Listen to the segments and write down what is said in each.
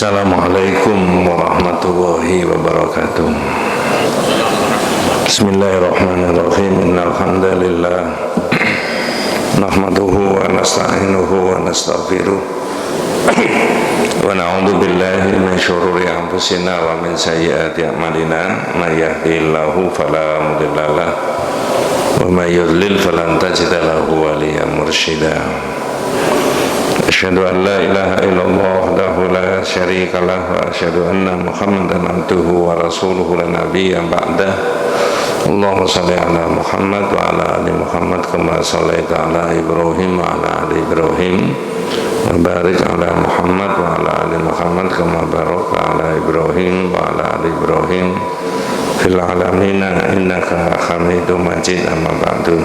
Assalamualaikum warahmatullahi wabarakatuh. Bismillahirrahmanirrahim. Innal hamdalillah nahmaduhu wa nasta'inuhu wa nastaghfiruh wa na'udzu billahi min syururi anfusina wa min sayyiati a'malina. May yahdihillahu fala mudhillalah wa may yudlil falan tajida lahu waliyyan mursyida. Asyhadu an la ilaha illallah wahdahu la syarika lah wa asyhadu anna Muhammadan abduhu wa rasuluhu la nabiyya ba'dah. Allahumma shalli ala Muhammad wa ala ali Muhammad kama shallaita ala Ibrahim wa ala ali Ibrahim wa barik ala Muhammad wa ala ali Muhammad kama barakta ala Ibrahim wa ala ali Ibrahim fil alamin innaka Hamidum Majid. Amma ba'du.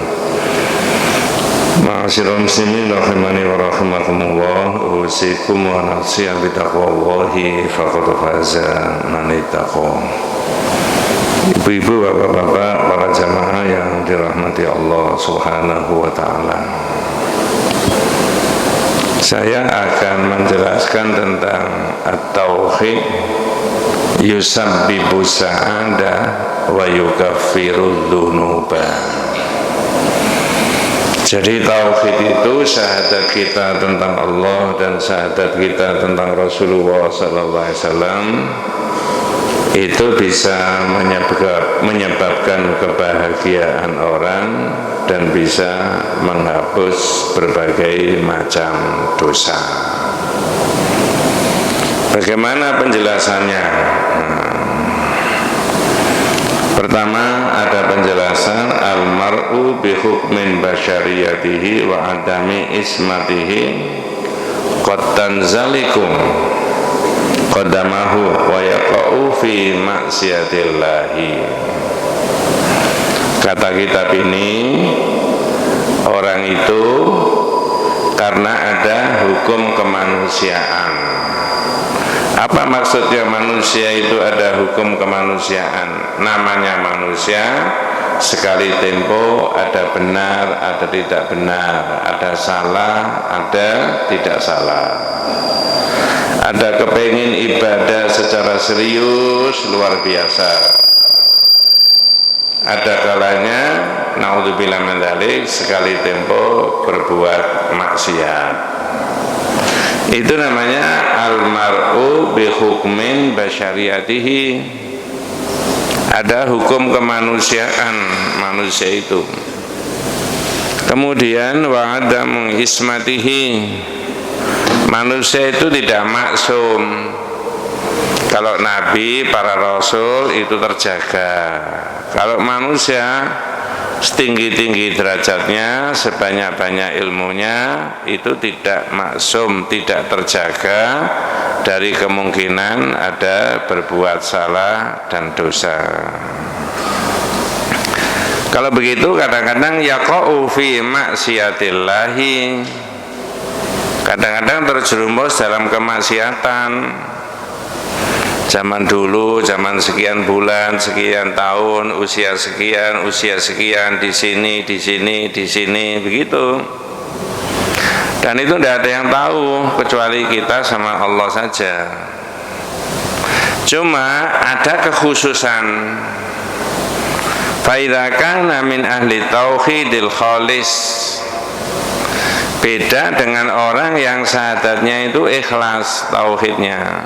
Ma'asyiral muslimin rahimani wa rahimakumullah, usikum wa nafsi bi taqwallahi faqad faza man ittaqa. Ibu-ibu, bapak-bapak, para jamaah yang dirahmati Allah Subhanahu wa taala. Saya akan menjelaskan tentang at-tauhid yusabbibu sa'ada wa yukaffiru dzunuba. Jadi tauhid itu syahadat kita tentang Allah dan syahadat kita tentang Rasulullah sallallahu alaihi wasallam itu bisa menyebabkan kebahagiaan orang dan bisa menghapus berbagai macam dosa. Bagaimana penjelasannya? Pertama ada penjelasan al-mar'u bi hukmin basyariyatihi wa adami ismatihi qad tanzalikum qadamahu wa yaqa'u fi maksiatillahi. Kata kitab ini, orang itu karena ada hukum kemanusiaan. Apa maksudnya manusia itu ada hukum kemanusiaan? Namanya manusia, sekali tempo ada benar, ada tidak benar, ada salah, ada tidak salah. Ada kepengin ibadah secara serius luar biasa. Ada kalanya naudzubillah min dzalik sekali tempo berbuat maksiat. Itu namanya al-mar'u bi hukmin basyariyatihi. Ada hukum kemanusiaan manusia itu. Kemudian wa adam ismatihi. Manusia itu tidak maksum. Kalau nabi, para rasul itu terjaga. Kalau manusia setinggi-tinggi derajatnya, sebanyak-banyak ilmunya, itu tidak maksum, tidak terjaga dari kemungkinan ada berbuat salah dan dosa. Kalau begitu kadang-kadang yaqa'u fi maksiatillahi, kadang-kadang terjerumus dalam kemaksiatan. Zaman dulu, zaman sekian bulan, sekian tahun, usia sekian, di sini, begitu. Dan itu tidak ada yang tahu kecuali kita sama Allah saja. Cuma ada kekhususan. Fa idza kana min ahli tauhidil khalis. Beda dengan orang yang syahadatnya itu ikhlas tauhidnya.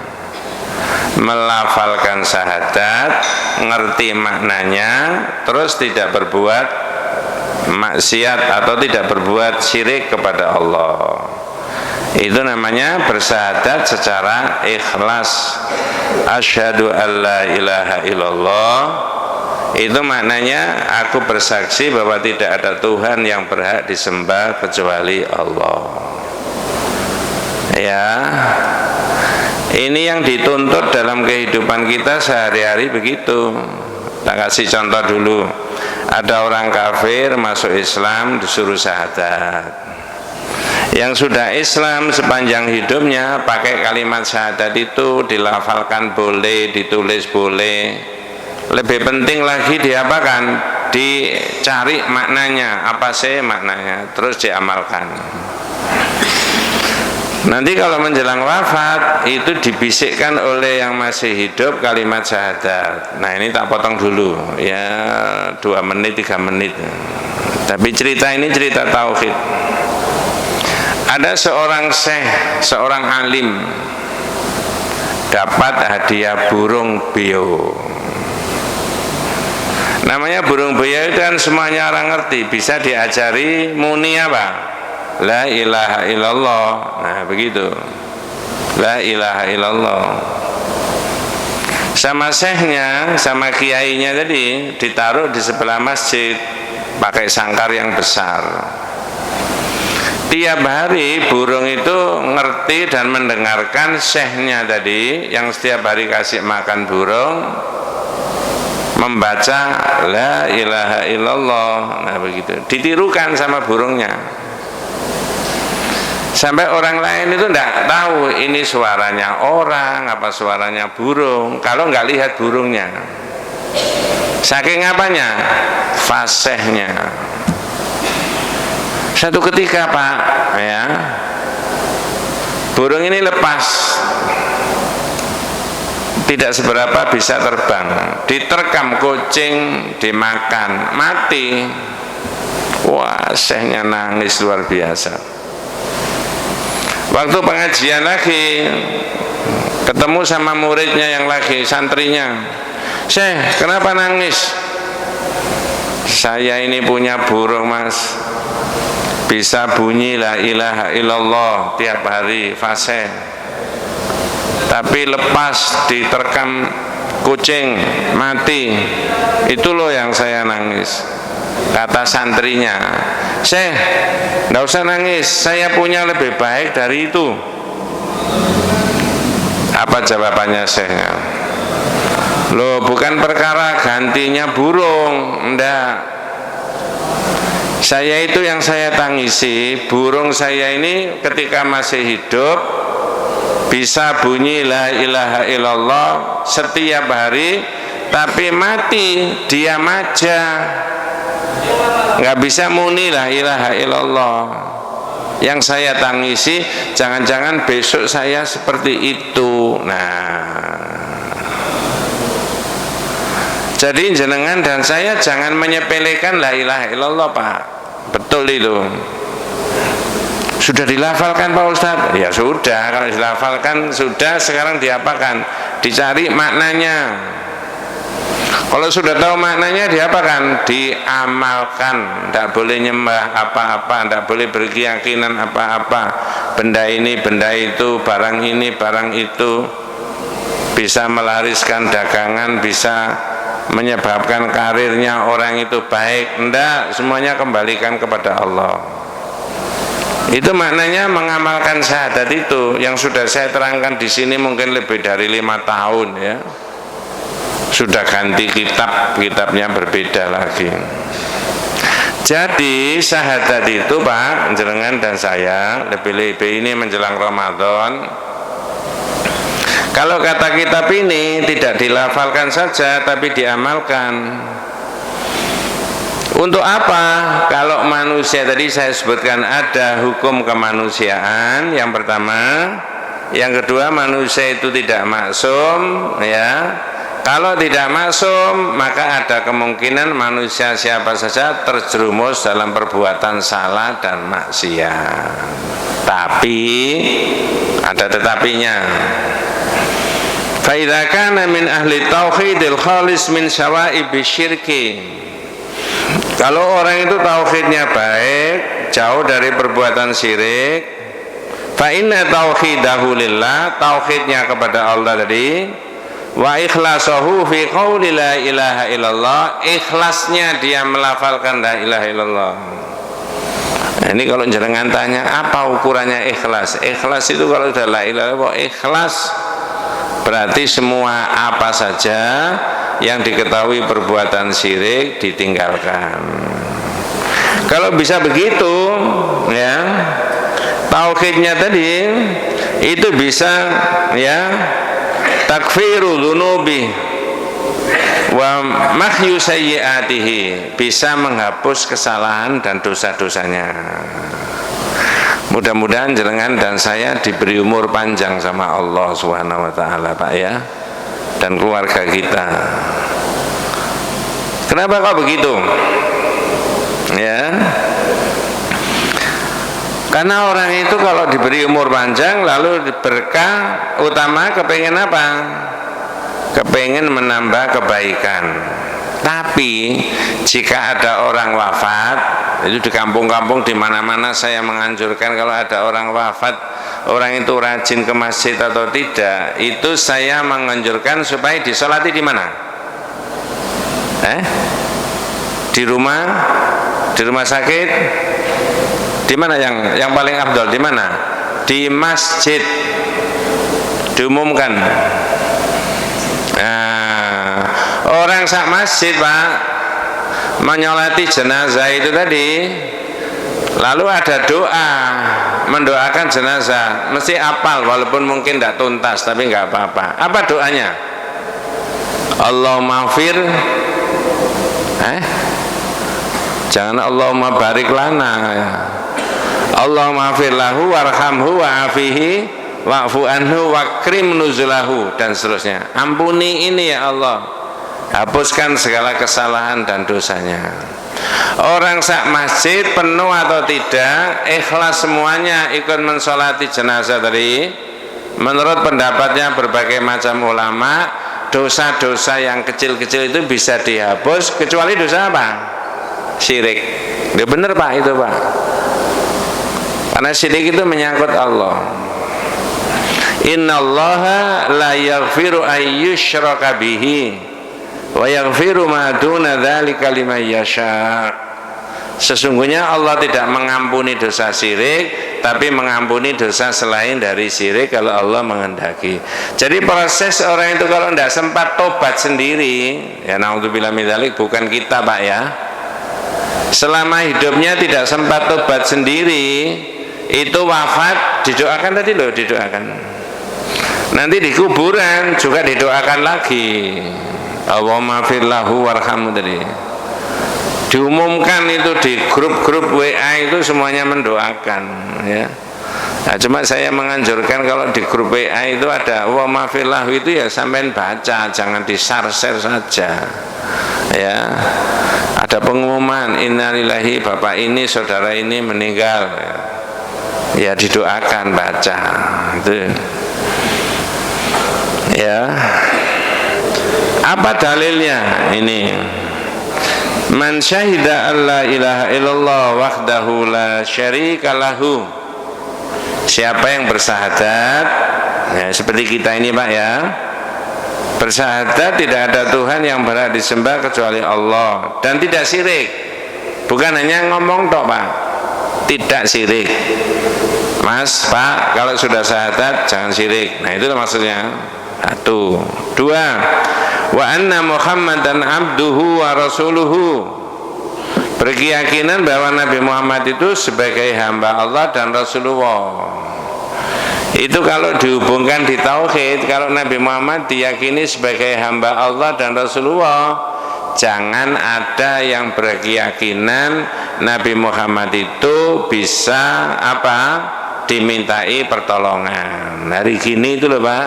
Melafalkan syahadat, ngerti maknanya, terus tidak berbuat maksiat atau tidak berbuat syirik kepada Allah. Itu namanya bersyahadat secara ikhlas. Asyhadu an la ilaha illallah. Itu maknanya aku bersaksi bahwa tidak ada Tuhan yang berhak disembah kecuali Allah. Ya. Ini yang dituntut dalam kehidupan kita sehari-hari begitu. Kita kasih contoh dulu. Ada orang kafir masuk Islam disuruh syahadat. Yang sudah Islam sepanjang hidupnya pakai kalimat syahadat itu dilafalkan boleh, ditulis boleh. Lebih penting lagi diapakan? Dicari maknanya, apa sih maknanya, terus diamalkan. Nanti kalau menjelang wafat itu dibisikkan oleh yang masih hidup kalimat syahadat. Nah ini tak potong dulu ya, 2 menit 3 menit. Tapi cerita ini cerita tauhid. Ada seorang syekh, seorang alim dapat hadiah burung beo. Namanya burung beo itu kan semuanya orang ngerti, bisa diajari muni apa? La ilaha illallah. Nah begitu, la ilaha illallah. Sama syekhnya, sama kiainya tadi ditaruh di sebelah masjid pakai sangkar yang besar. Tiap hari burung itu ngerti dan mendengarkan syekhnya tadi yang setiap hari kasih makan burung membaca la ilaha illallah. Nah begitu, ditirukan sama burungnya. Sampai orang lain itu tidak tahu ini suaranya orang apa suaranya burung kalau nggak lihat burungnya. Saking apanya? Fasihnya. Satu ketika Pak, ya, burung ini lepas, tidak seberapa bisa terbang, diterkam kucing, dimakan, mati. Wah, syekhnya nangis luar biasa. Waktu pengajian lagi ketemu sama muridnya yang lagi, santrinya. Syekh, kenapa nangis? Saya ini punya burung Mas, bisa bunyi la ilaha illallah tiap hari fasih, tapi lepas diterkam kucing mati. Itu loh yang saya nangis. Kata santrinya, Syekh, nggak usah nangis, saya punya lebih baik dari itu. Apa jawabannya Syekhnya? Loh, bukan perkara gantinya burung, enggak. Saya itu yang saya tangisi, burung saya ini ketika masih hidup bisa bunyi la ilaha illallah setiap hari, tapi mati diam aja, nggak bisa muni la ilaha illallah. Yang saya tangisi jangan-jangan besok saya seperti itu. Nah, jadi jenengan dan saya jangan menyepelekan la ilaha illallah Pak. Betul itu. Sudah dilafalkan Pak Ustadz? Ya sudah, kalau dilafalkan sudah, sekarang diapakan? Dicari maknanya. Kalau sudah tahu maknanya diapakan? Diamalkan. Tidak boleh nyembah apa-apa, tidak boleh berkeyakinan apa-apa. Benda ini, benda itu, barang ini, barang itu bisa melariskan dagangan, bisa menyebabkan karirnya orang itu baik. Tidak, semuanya kembalikan kepada Allah. Itu maknanya mengamalkan syahadat itu yang sudah saya terangkan di sini mungkin lebih dari 5 tahun ya. Sudah ganti kitab, kitabnya berbeda lagi. Jadi syahadat itu Pak, jenengan dan saya lebih-lebih ini menjelang Ramadan. Kalau kata kitab ini tidak dilafalkan saja tapi diamalkan. Untuk apa? Kalau manusia tadi saya sebutkan ada hukum kemanusiaan yang pertama, yang kedua manusia itu tidak maksum ya. Kalau tidak maksum maka ada kemungkinan manusia siapa saja terjerumus dalam perbuatan salah dan maksiat. Tapi ada tetapinya. Fa idza kana min ahli tauhidil khalis min syawaibi syirki. Kalau orang itu tauhidnya baik, jauh dari perbuatan syirik, fa inna tauhidahu lillah, tauhidnya kepada Allah tadi, wa ikhlasahu fi qauli la ilaha illallah, ikhlasnya dia melafalkan la ilaha illallah. Nah, ini kalau jenengan tanya apa ukurannya ikhlas? Ikhlas itu kalau sudah la ilaha illallah ikhlas, berarti semua apa saja yang diketahui perbuatan syirik ditinggalkan. Kalau bisa begitu ya, tauhidnya tadi itu bisa ya takfiru dzunubi wa mahyu sayyiatihi, bisa menghapus kesalahan dan dosa-dosanya. Mudah-mudahan jenengan dan saya diberi umur panjang sama Allah Subhanahu wa taala, Pak ya, dan keluarga kita. Kenapa kok begitu? Ya. Karena orang itu kalau diberi umur panjang lalu berkah utama kepengen apa? Kepengen menambah kebaikan. Tapi jika ada orang wafat, itu di kampung-kampung di mana-mana saya menganjurkan kalau ada orang wafat, orang itu rajin ke masjid atau tidak, itu saya menganjurkan supaya disolati di mana? Di rumah sakit. Di mana yang paling afdol? Di mana? Di masjid. Diumumkan. Nah, orang sak masjid, Pak, menyolati jenazah itu tadi, lalu ada doa mendoakan jenazah, mesti apal walaupun mungkin tidak tuntas, tapi nggak apa-apa. Apa doanya? Allahumma fir, jangan Allahumma barik lana, Allahumma fir lahu warhamhu wa'afihi wa'fu anhu wakrim nuzulahu, dan seterusnya. Ampuni ini ya Allah, hapuskan segala kesalahan dan dosanya. Orang sak masjid penuh atau tidak, ikhlas semuanya ikut mensolati jenazah tadi, menurut pendapatnya berbagai macam ulama, dosa-dosa yang kecil-kecil itu bisa dihapus, kecuali dosa apa? Syirik. Ya benar Pak itu Pak, karena syirik itu menyangkut Allah. Innallaha la yaghfiru ayyushraka bihi wa yaghfiru ma duna dzalika liman yasha. Sesungguhnya Allah tidak mengampuni dosa syirik, tapi mengampuni dosa selain dari syirik kalau Allah menghendaki. Jadi proses orang itu kalau tidak sempat tobat sendiri, ya naudzubillah min dzalik, bukan kita Pak ya, selama hidupnya tidak sempat tobat sendiri, itu wafat didoakan tadi loh, didoakan. Nanti di kuburan juga didoakan lagi, Allahumma firlahu warhamhu tadi. Diumumkan itu di grup-grup WA itu semuanya mendoakan ya. Nah, cuma saya menganjurkan kalau di grup WA itu ada Allahumma firlahu itu ya sampean baca, jangan di-share saja ya. Ada pengumuman innalillahi, bapak ini saudara ini meninggal ya, didoakan, baca itu ya. Apa dalilnya? Ini man syahida alla ilaha illallah wahdahu la syarika lahu. Siapa yang bersahadat ya, seperti kita ini Pak ya, bersahadat tidak ada Tuhan yang berhak disembah kecuali Allah, dan tidak syirik. Bukan hanya ngomong tok Pak, tidak syirik. Mas, Pak, kalau sudah syahadat jangan syirik. Nah itu maksudnya. Satu. Dua, wa anna Muhammadan abduhu wa rasuluhu. Berkeyakinan bahwa Nabi Muhammad itu sebagai hamba Allah dan Rasulullah. Itu kalau dihubungkan di tauhid, kalau Nabi Muhammad diyakini sebagai hamba Allah dan Rasulullah, jangan ada yang berkeyakinan Nabi Muhammad itu bisa apa? Dimintai pertolongan. Hari gini itu loh Pak,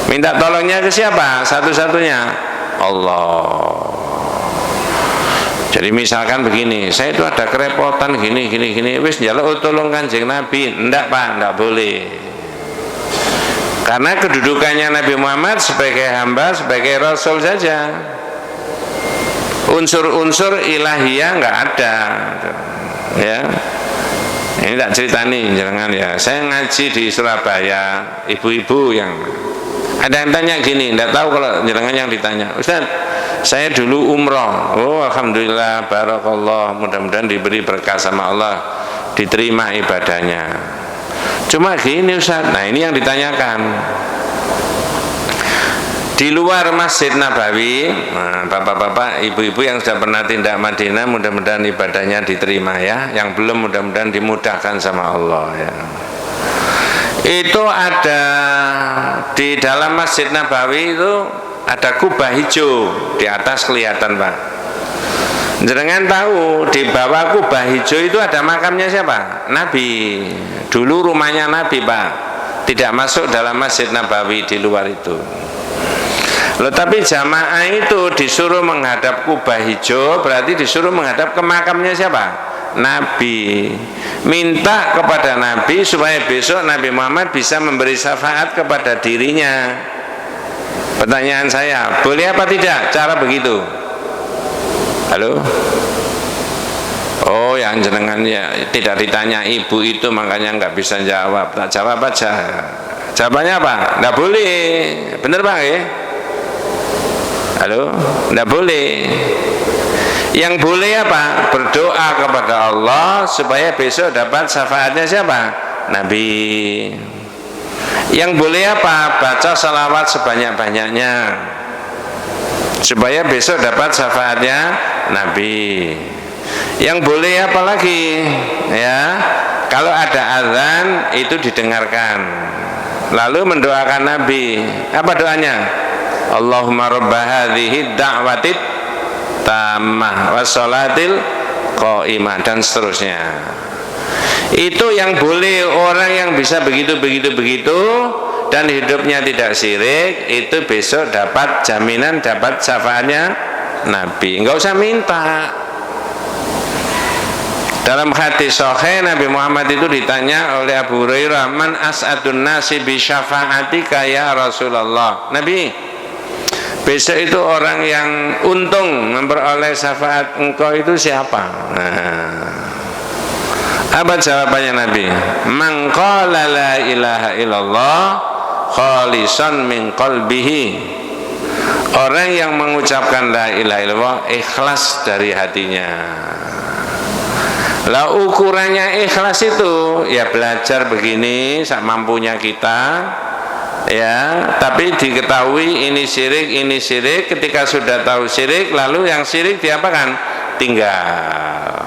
minta tolongnya ke siapa? Satu-satunya Allah. Jadi misalkan begini, saya itu ada kerepotan gini, wis njaluk tolong Kanjeng Nabi. Enggak Pak, enggak boleh. Karena kedudukannya Nabi Muhammad sebagai hamba, sebagai Rasul saja. Unsur-unsur ilahiyah enggak ada. Ya. Ini tak cerita nih, jangan ya. Saya ngaji di Surabaya, ibu-ibu yang ada yang tanya gini, enggak tahu kalau jenengan yang ditanya, Ustaz, saya dulu umroh, oh alhamdulillah, barakallah, mudah-mudahan diberi berkah sama Allah, diterima ibadahnya. Cuma gini Ustaz, nah ini yang ditanyakan. Di luar Masjid Nabawi, nah, bapak-bapak, ibu-ibu yang sudah pernah tindak Madinah, mudah-mudahan ibadahnya diterima ya. Yang belum, mudah-mudahan dimudahkan sama Allah ya. Itu ada di dalam Masjid Nabawi itu ada kubah hijau, di atas kelihatan Pak. Jenengan tahu di bawah kubah hijau itu ada makamnya siapa? Nabi. Dulu rumahnya Nabi, Pak. Tidak masuk dalam Masjid Nabawi, di luar itu. Loh, tapi jamaah itu disuruh menghadap kubah hijau, berarti disuruh menghadap ke makamnya siapa? Nabi. Minta kepada Nabi supaya besok Nabi Muhammad bisa memberi syafaat kepada dirinya. Pertanyaan saya, boleh apa tidak cara begitu? Halo? Oh, yang jenengan ya tidak ditanya ibu itu makanya nggak bisa jawab. Tak jawab aja. Jawabannya apa? Nggak boleh. Bener Pak ya? Halo? Nggak boleh. Yang boleh apa? Berdoa kepada Allah supaya besok dapat syafaatnya siapa? Nabi. Yang boleh apa? Baca salawat sebanyak-banyaknya supaya besok dapat syafaatnya Nabi. Yang boleh apa lagi? Ya, kalau ada azan itu didengarkan, lalu mendoakan Nabi. Apa doanya? Allahumma rabba hadhihi da'watit tammah wassalatil qaimah, dan seterusnya. Itu yang boleh. Orang yang bisa begitu dan hidupnya tidak syirik, itu besok dapat jaminan dapat syafaatnya Nabi. Enggak usah minta. Dalam hadis sahih Nabi Muhammad itu ditanya oleh Abu Hurairah, man as'adun nasi bi syafa'atika ya Rasulullah. Nabi, besok itu orang yang untung memperoleh syafaat engkau itu siapa? Apa jawabannya Nabi? Man qala la ilaha illallah khalisan min qalbihi. Orang yang mengucapkan la ilaha illallah ikhlas dari hatinya. Lah ukurannya ikhlas itu ya belajar begini sak mampunya kita, ya, tapi diketahui ini syirik. Ketika sudah tahu syirik, lalu yang syirik diapakan? Tinggal.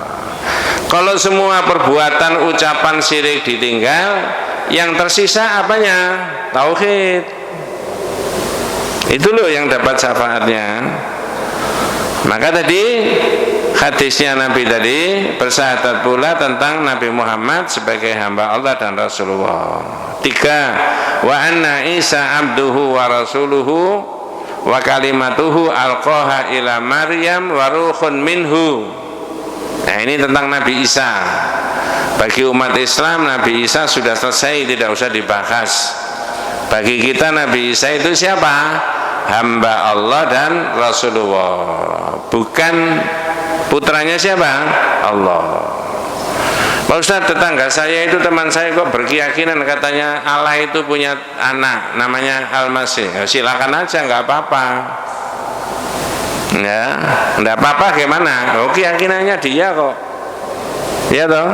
Kalau semua perbuatan ucapan syirik ditinggal, yang tersisa apanya? Tauhid. Itu loh yang dapat syafaatnya. Maka tadi hadisnya Nabi tadi bersyahadat pula tentang Nabi Muhammad sebagai hamba Allah dan Rasulullah. 3. Wa anna Isa abduhu wa rasuluhu wa kalimatuhu alqaha ila Maryam wa ruhun minhu. Nah, ini tentang Nabi Isa. Bagi umat Islam Nabi Isa sudah selesai, tidak usah dibahas. Bagi kita Nabi Isa itu siapa? Hamba Allah dan Rasulullah, bukan putranya siapa? Allah. Pak Ustaz, tetangga saya itu teman saya kok berkeyakinan katanya Allah itu punya anak namanya Al-Masih. Ya, silakan aja, nggak apa-apa. Ya, nggak apa-apa gimana? Oh, keyakinannya dia kok. Ya toh,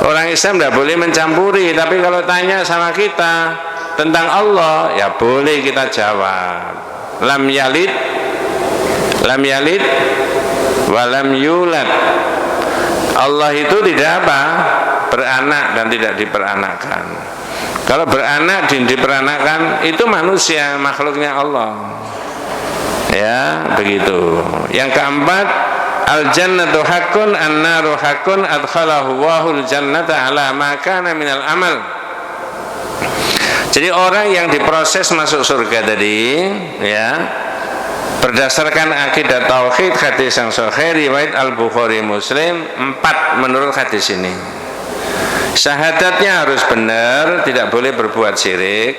orang Islam nggak boleh mencampuri. Tapi kalau tanya sama kita tentang Allah, ya boleh kita jawab. Lam yalid wa lam yulad. Allah itu tidak apa? Beranak dan tidak diperanakkan. Kalau beranak dan diperanakkan itu manusia, makhluknya Allah. Ya, begitu. Yang keempat, al-jannatu haqqun an-naru haqqun adkhalahu Allahul jannata ala ma kana minal amal. Jadi orang yang diproses masuk surga tadi, ya, berdasarkan akidah tauhid, hadis yang sahih riwayat Al-Bukhari Muslim, 4 menurut hadis ini. Syahadatnya harus benar, tidak boleh berbuat syirik,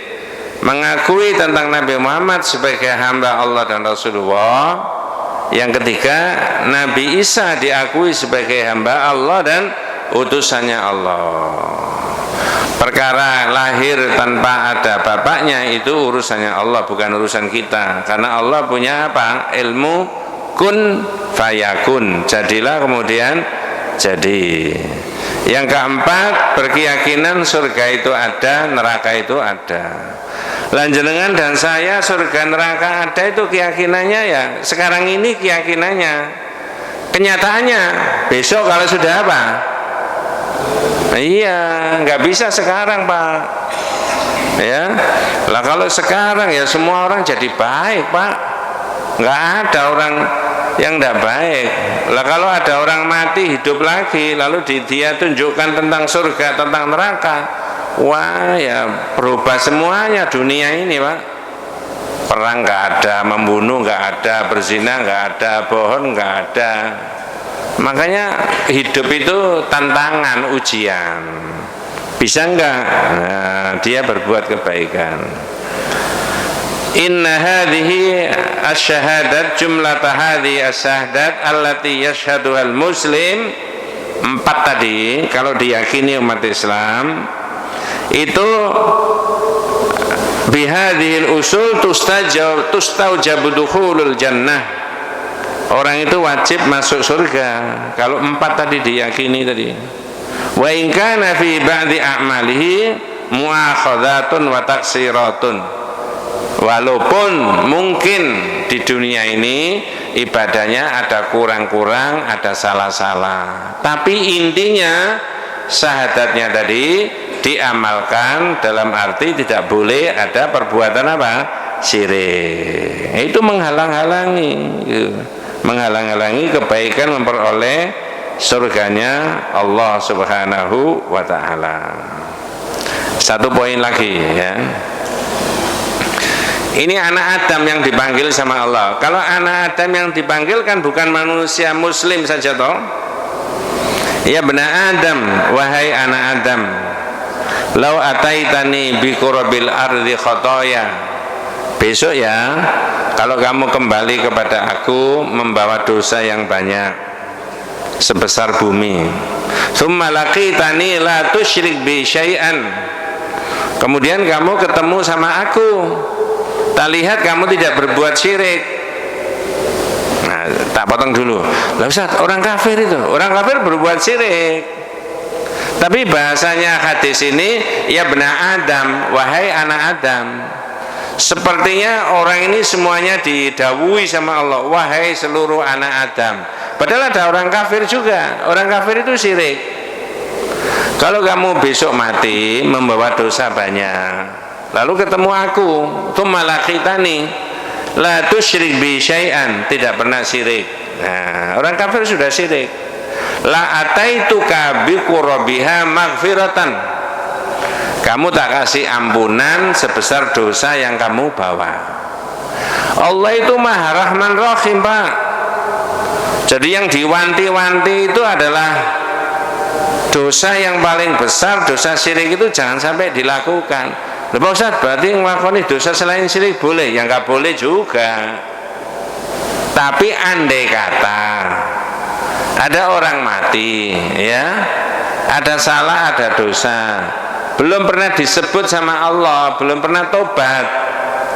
mengakui tentang Nabi Muhammad sebagai hamba Allah dan Rasulullah. Yang ketiga, Nabi Isa diakui sebagai hamba Allah dan utusannya Allah. Perkara lahir tanpa ada bapaknya itu urusannya Allah, bukan urusan kita. Karena Allah punya apa? Ilmu kun fayakun, jadilah kemudian jadi. Yang keempat, berkeyakinan surga itu ada, neraka itu ada. Lanjenengan dan saya surga neraka ada itu keyakinannya ya sekarang ini keyakinannya. Kenyataannya besok kalau sudah apa? Iya, nggak bisa sekarang Pak. Ya, lah kalau sekarang ya semua orang jadi baik Pak. Nggak ada orang yang tidak baik. Lah kalau ada orang mati hidup lagi, lalu dia tunjukkan tentang surga, tentang neraka, wah ya berubah semuanya dunia ini, Pak. Perang nggak ada, membunuh nggak ada, berzina nggak ada, bohong nggak ada. Makanya hidup itu tantangan, ujian. Bisa nggak dia berbuat kebaikan? Inna hadhihi asy-syahadat jumlata hadhihi asy-syahadat allati yashhaduha al-muslim. 4 tadi kalau diyakini umat Islam itu bihadhil usul tustaujabu dukhulul jannah. Orang itu wajib masuk surga kalau 4 tadi diyakini tadi. Wa in kana fi ba'di a'malihi mu'akhadhatun wa taksiratun. Walaupun mungkin di dunia ini ibadahnya ada kurang-kurang, ada salah-salah, tapi intinya syahadatnya tadi diamalkan, dalam arti tidak boleh ada perbuatan apa? Syirik. Itu menghalang-halangi kebaikan memperoleh surganya Allah Subhanahu wa ta'ala. 1 poin lagi ya. Ini anak Adam yang dipanggil sama Allah. Kalau anak Adam yang dipanggil kan bukan manusia muslim saja toh. Ya benar Adam, wahai anak Adam, lau ataitani biqurabil ardi khotoya. Besok ya, kalau kamu kembali kepada aku membawa dosa yang banyak sebesar bumi. Tsumma laqitani la tusyrik bi syai'an. Kemudian kamu ketemu sama aku. Tak lihat kamu tidak berbuat syirik. Nah, tak potong dulu. Lah Ustaz, orang kafir berbuat syirik. Tapi bahasanya hadis ini, ya benar Adam, wahai anak Adam. Sepertinya orang ini semuanya didhawuhi sama Allah, wahai seluruh anak Adam. Padahal ada orang kafir juga. Orang kafir itu syirik. Kalau kamu besok mati membawa dosa banyak, lalu ketemu aku, tsumma laqitani la tusyrik bi syai'an, tidak pernah syirik. Nah, orang kafir sudah syirik. La ataituka bi qurabiha maghfiratan. Kamu tak kasih ampunan sebesar dosa yang kamu bawa. Allah itu Maha Rahman Rahim, Pak. Jadi yang diwanti-wanti itu adalah dosa yang paling besar, dosa syirik itu jangan sampai dilakukan. Pak Ustaz, berarti ngelakoni dosa selain syirik boleh? Ya nggak boleh juga. Tapi andai kata ada orang mati, ya, ada salah, ada dosa, belum pernah disebut sama Allah, belum pernah tobat,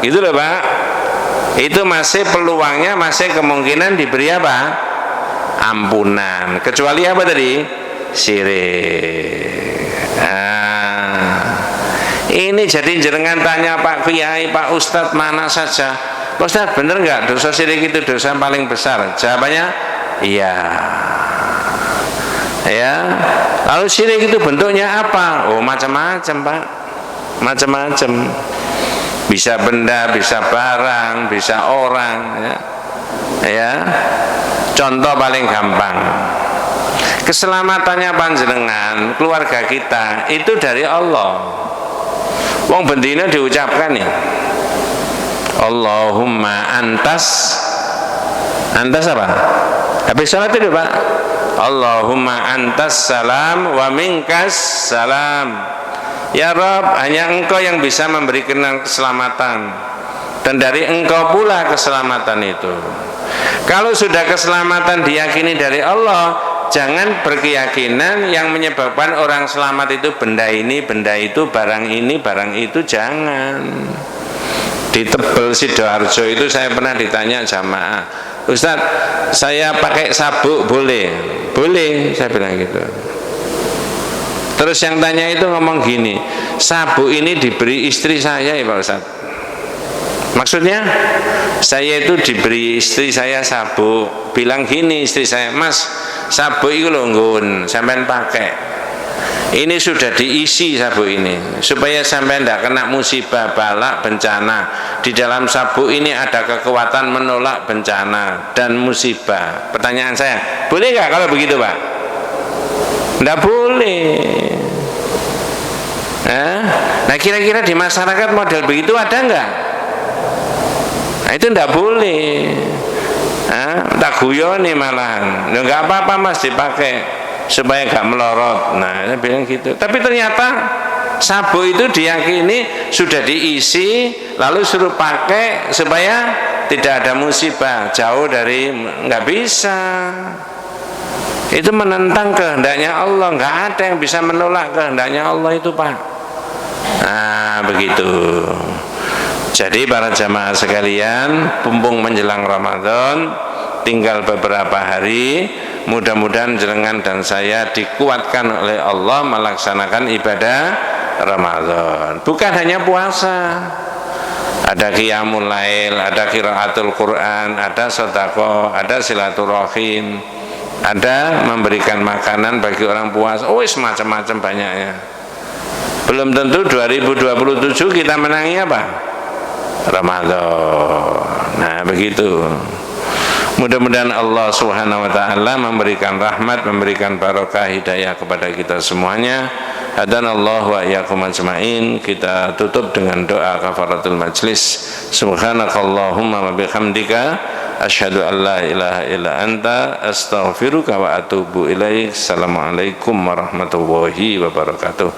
gitu loh Pak. Itu masih peluangnya, masih kemungkinan diberi apa? Ampunan. Kecuali apa tadi? Syirik. Ini jadi jenengan tanya Pak Kiai, Pak Ustadz mana saja, Pak Ustadz bener nggak dosa syirik itu dosa paling besar? Jawabannya iya. Ya. Lalu syirik itu bentuknya apa? Oh macam-macam Pak, macam-macam. Bisa benda, bisa barang, bisa orang. Ya. Ya. Contoh paling gampang. Keselamatannya panjenengan, keluarga kita itu dari Allah. Wong bendina diucapkan ya, Allahumma antas apa? Habis salat itu Pak, Allahumma antas salam wa minkas salam. Ya Rabb, hanya Engkau yang bisa memberikan keselamatan, dan dari Engkau pula keselamatan itu. Kalau sudah keselamatan diyakini dari Allah, jangan berkeyakinan yang menyebabkan orang selamat itu benda ini, benda itu, barang ini, barang itu, jangan. Di Tebel Sidoarjo itu saya pernah ditanya jamaah, Ustaz, saya pakai sabuk boleh? Boleh, saya bilang gitu. Terus yang tanya itu ngomong gini, sabuk ini diberi istri saya ya Pak Ustaz. Maksudnya saya itu diberi istri saya sabuk, bilang gini istri saya, Mas, sabuk itu lho nggon sampean pakai. Ini sudah diisi sabuk ini supaya sampai tidak kena musibah, balak, bencana. Di dalam sabuk ini ada kekuatan menolak bencana dan musibah. Pertanyaan saya, boleh nggak kalau begitu, Pak? Tidak boleh. Nah, kira-kira di masyarakat model begitu ada nggak? Nah, itu tidak boleh. Tak guyoni malahan. Nggak apa-apa Mas dipakai supaya gak melorot. Nah, saya bilang gitu. Tapi ternyata sabuk itu diyakini sudah diisi, lalu suruh pakai supaya tidak ada musibah, jauh dari, nggak bisa. Itu menentang kehendaknya Allah. Nggak ada yang bisa menolak kehendaknya Allah itu, Pak. Nah, begitu. Jadi para jamaah sekalian, mumpung menjelang Ramadan, tinggal beberapa hari, mudah-mudahan jenengan dan saya dikuatkan oleh Allah melaksanakan ibadah Ramadan. Bukan hanya puasa, ada qiyamul lail, ada qiraatul Quran, ada sedekah, ada silaturahim, ada memberikan makanan bagi orang puasa. Semacam-macam banyaknya. Belum tentu 2027 kita menangi apa? Ramadan. Nah, begitu. Mudah-mudahan Allah Subhanahu wa taala memberikan rahmat, memberikan barokah hidayah kepada kita semuanya. Hadanallahu wa iyyakum ajmain. Kita tutup dengan doa kafaratul majlis. Subhanakallahumma wa bihamdika asyhadu an la ilaha illa anta astaghfiruka wa atubu ilaik. Assalamualaikum warahmatullahi wabarakatuh.